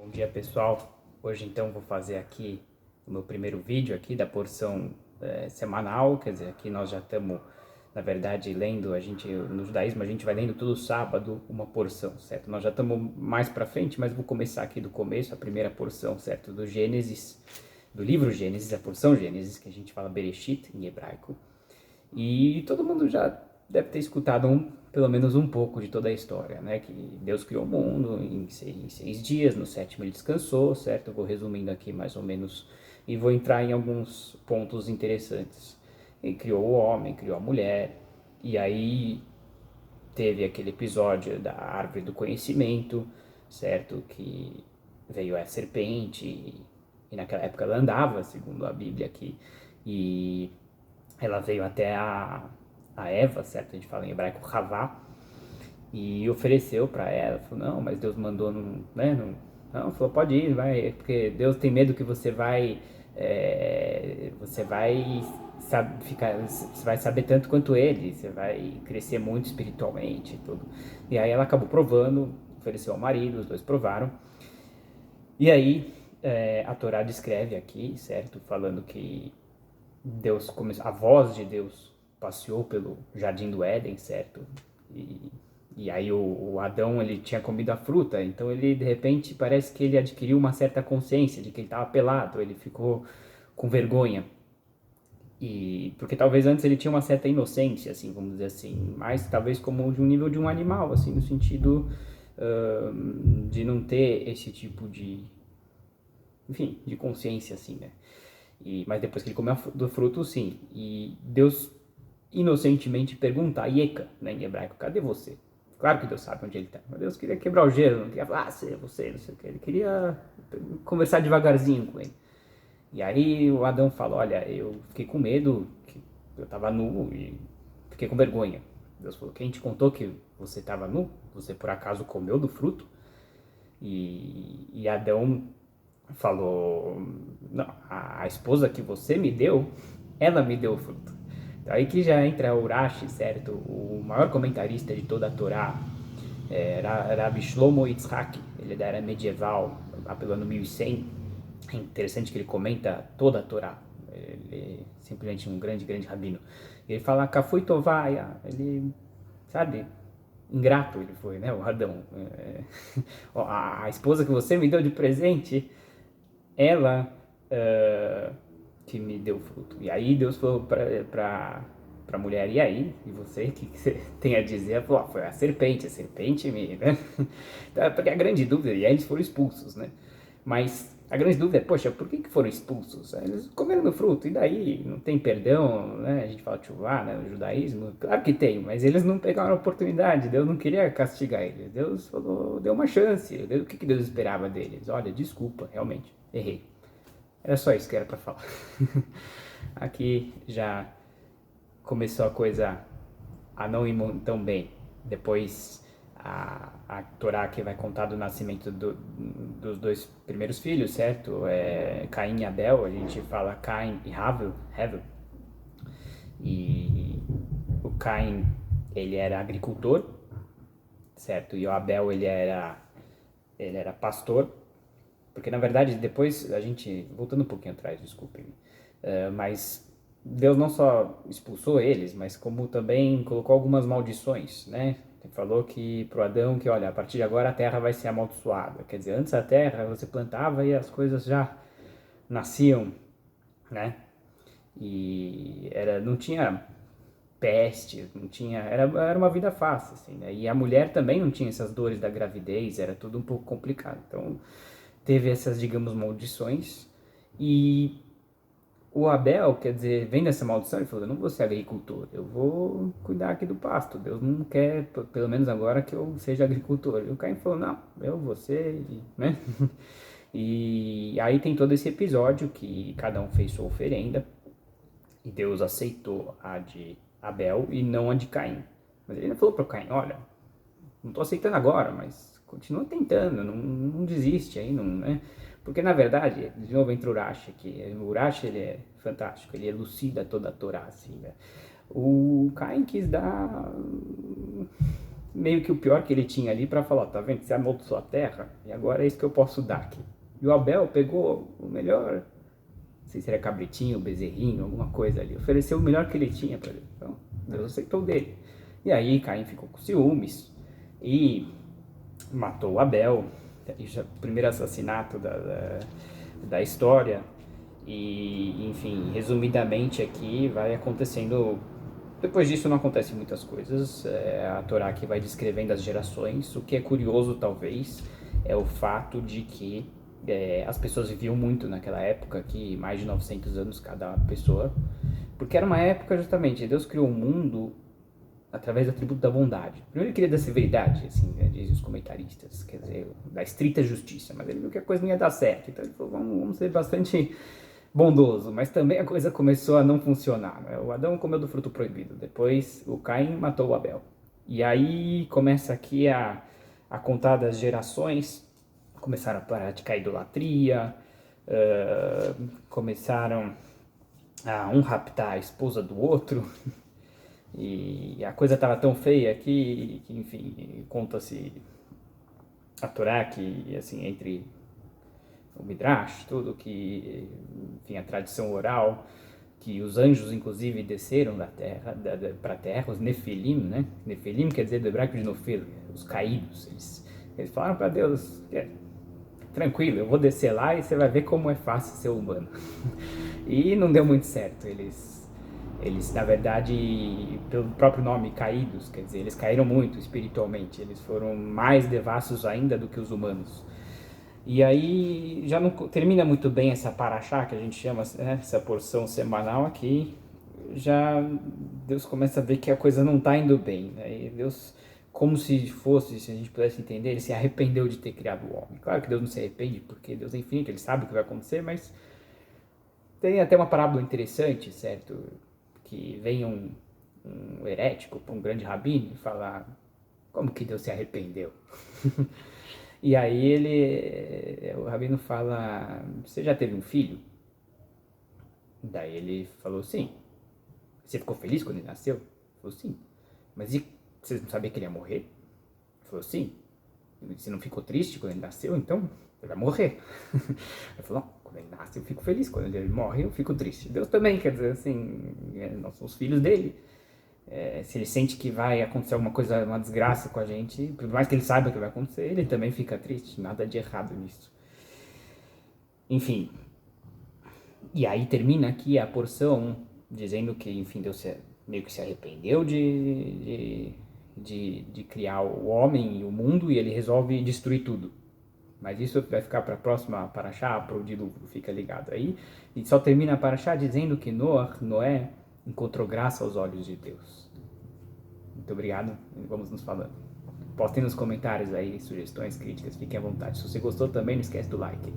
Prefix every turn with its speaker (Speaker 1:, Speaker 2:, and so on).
Speaker 1: Bom dia, pessoal. Hoje então vou fazer aqui o meu primeiro vídeo aqui da porção semanal, quer dizer, aqui nós já estamos, na verdade, lendo, no judaísmo a gente vai lendo todo sábado uma porção, certo? Nós já estamos mais para frente, mas vou começar aqui do começo, a primeira porção, certo? Do Gênesis, do livro Gênesis, a porção Gênesis, que a gente fala Bereshit em hebraico. E todo mundo já deve ter escutado pelo menos um pouco de toda a história, né? Que Deus criou o mundo em 6 dias, no sétimo ele descansou, certo? Eu vou resumindo aqui mais ou menos e vou entrar em alguns pontos interessantes. Ele criou o homem, criou a mulher, e aí teve aquele episódio da árvore do conhecimento, certo? Que veio a serpente, e naquela época ela andava, segundo a Bíblia aqui, e ela veio até a Eva, certo? A gente fala em hebraico Havá, e ofereceu para ela, falou, não, mas Deus mandou, não, falou, pode ir, vai, porque Deus tem medo que você vai você vai saber tanto quanto ele, você vai crescer muito espiritualmente e tudo. E aí ela acabou provando, ofereceu ao marido, os dois provaram, e aí a Torá descreve aqui, certo? Falando que a voz de Deus passeou pelo jardim do Éden, certo? E aí o Adão, ele tinha comido a fruta, então ele, de repente, parece que ele adquiriu uma certa consciência de que ele estava pelado, ele ficou com vergonha. E porque talvez antes ele tinha uma certa inocência, assim, vamos dizer assim, mas talvez como de um nível de um animal, assim, no sentido de não ter esse tipo de, enfim, de consciência, assim, né? Mas depois que ele comeu do fruto, sim. E Deus inocentemente pergunta, Ieka, né, em hebraico, cadê você? Claro que Deus sabe onde ele está. Mas Deus queria quebrar o gelo, não queria falar, você, não sei o que. Ele queria conversar devagarzinho com ele. E aí o Adão fala, olha, eu fiquei com medo, que eu estava nu e fiquei com vergonha. Deus falou, quem te contou que você estava nu? Você por acaso comeu do fruto? E Adão falou, não, a esposa que você me deu, ela me deu o fruto. Aí que já entra o Urashi, certo? O maior comentarista de toda a Torá, Rabbi Shlomo Yitzhak, ele é da era medieval, lá pelo ano 1100. É interessante que ele comenta toda a Torá. Ele é simplesmente um grande, grande rabino. Ele fala, Kafui Tovaya, ele, sabe, ingrato ele foi, né, o Adão. A esposa que você me deu de presente, ela que me deu fruto. E aí Deus falou pra mulher, e aí? E você, o que você tem a dizer? Ela falou, foi a serpente me, né? Porque a grande dúvida, e aí eles foram expulsos, né? Mas a grande dúvida é, poxa, por que foram expulsos? Eles comeram do fruto, e daí? Não tem perdão, né? A gente fala tchuvá, né? No judaísmo, claro que tem, mas eles não pegaram a oportunidade, Deus não queria castigar eles. Deus falou, deu uma chance. O que Deus esperava deles? Olha, desculpa, realmente, errei. Era só isso que era para falar. Aqui já começou a coisa a não ir tão bem. Depois a Torá que vai contar do nascimento dos dois primeiros filhos, certo? Caim e Abel, a gente fala Caim e Hevel. E o Caim, ele era agricultor, certo? E o Abel, ele era pastor. Porque na verdade depois a gente, voltando um pouquinho atrás, desculpem, mas Deus não só expulsou eles, mas como também colocou algumas maldições, né? Ele falou que pro Adão que, olha, a partir de agora a terra vai ser amaldiçoada. Quer dizer, antes a terra você plantava e as coisas já nasciam, né? E não tinha peste, não tinha, era uma vida fácil, assim, né? E a mulher também não tinha essas dores da gravidez, era tudo um pouco complicado. Então teve essas, digamos, maldições. E o Abel, quer dizer, vem dessa maldição, ele falou, eu não vou ser agricultor, eu vou cuidar aqui do pasto. Deus não quer, pelo menos agora, que eu seja agricultor. E o Caim falou, não, eu vou ser, né? E aí tem todo esse episódio que cada um fez sua oferenda e Deus aceitou a de Abel e não a de Caim. Mas ele falou para o Caim, olha, não estou aceitando agora, mas continua tentando, não desiste aí, não, né? Porque na verdade, de novo entra o Urashi aqui, o Urashi ele é fantástico, ele elucida toda a Torá, assim, né? O Caim quis dar meio que o pior que ele tinha ali para falar, tá vendo, você amaldiçoou a terra, e agora é isso que eu posso dar aqui. E o Abel pegou o melhor, não sei se era cabritinho, bezerrinho, alguma coisa ali, ofereceu o melhor que ele tinha para ele. Então, Deus aceitou dele. E aí Caim ficou com ciúmes e matou o Abel, o primeiro assassinato da história. E, enfim, resumidamente aqui vai acontecendo. Depois disso não acontece muitas coisas. A Torá aqui vai descrevendo as gerações. O que é curioso, talvez, é o fato de que as pessoas viviam muito naquela época, que mais de 900 anos cada pessoa, porque era uma época justamente, Deus criou o mundo através do atributo da bondade. Primeiro ele queria da severidade, assim, né, dizem os comentaristas, quer dizer, da estrita justiça, mas ele viu que a coisa não ia dar certo, então ele falou, vamos ser bastante bondoso, mas também a coisa começou a não funcionar, né? O Adão comeu do fruto proibido, depois o Caim matou o Abel. E aí começa aqui a contar das gerações, começaram a praticar idolatria, começaram a um raptar a esposa do outro, e a coisa estava tão feia que enfim, conta-se a Torá que, assim, entre o Midrash, tudo que, enfim, a tradição oral, que os anjos, inclusive, desceram da terra, para a terra, os Nefilim, né? Nefilim quer dizer do hebraico de Nofil, os caídos. Eles falaram para Deus, tranquilo, eu vou descer lá e você vai ver como é fácil ser humano. E não deu muito certo, eles, na verdade, pelo próprio nome, caídos, quer dizer, eles caíram muito espiritualmente, eles foram mais devassos ainda do que os humanos. E aí já não termina muito bem essa paraxá, que a gente chama, né, essa porção semanal aqui, já Deus começa a ver que a coisa não está indo bem, né? E Deus, como se fosse, se a gente pudesse entender, ele se arrependeu de ter criado o homem. Claro que Deus não se arrepende, porque Deus é infinito, ele sabe o que vai acontecer, mas tem até uma parábola interessante, certo? Que vem um herético, um grande rabino, e fala, como que Deus se arrependeu? E aí o rabino fala, você já teve um filho? Daí ele falou, sim. Você ficou feliz quando ele nasceu? Ele falou, sim. Mas e você não sabia que ele ia morrer? Ele falou, sim. Você não ficou triste quando ele nasceu? Então, ele vai morrer. Ele falou, não, quando ele nasce eu fico feliz, quando ele morre eu fico triste. Deus também, quer dizer assim, nós somos filhos dele. Se ele sente que vai acontecer alguma coisa, uma desgraça com a gente, por mais que ele saiba que vai acontecer, ele também fica triste, nada de errado nisso. Enfim, e aí termina aqui a porção dizendo que, enfim, Deus meio que se arrependeu de criar o homem e o mundo e ele resolve destruir tudo. Mas isso vai ficar para a próxima paraxá, para o dilúvio, fica ligado aí. E só termina a paraxá dizendo que Noé, encontrou graça aos olhos de Deus. Muito obrigado e vamos nos falando. Postem nos comentários aí sugestões, críticas, fiquem à vontade. Se você gostou também, não esquece do like.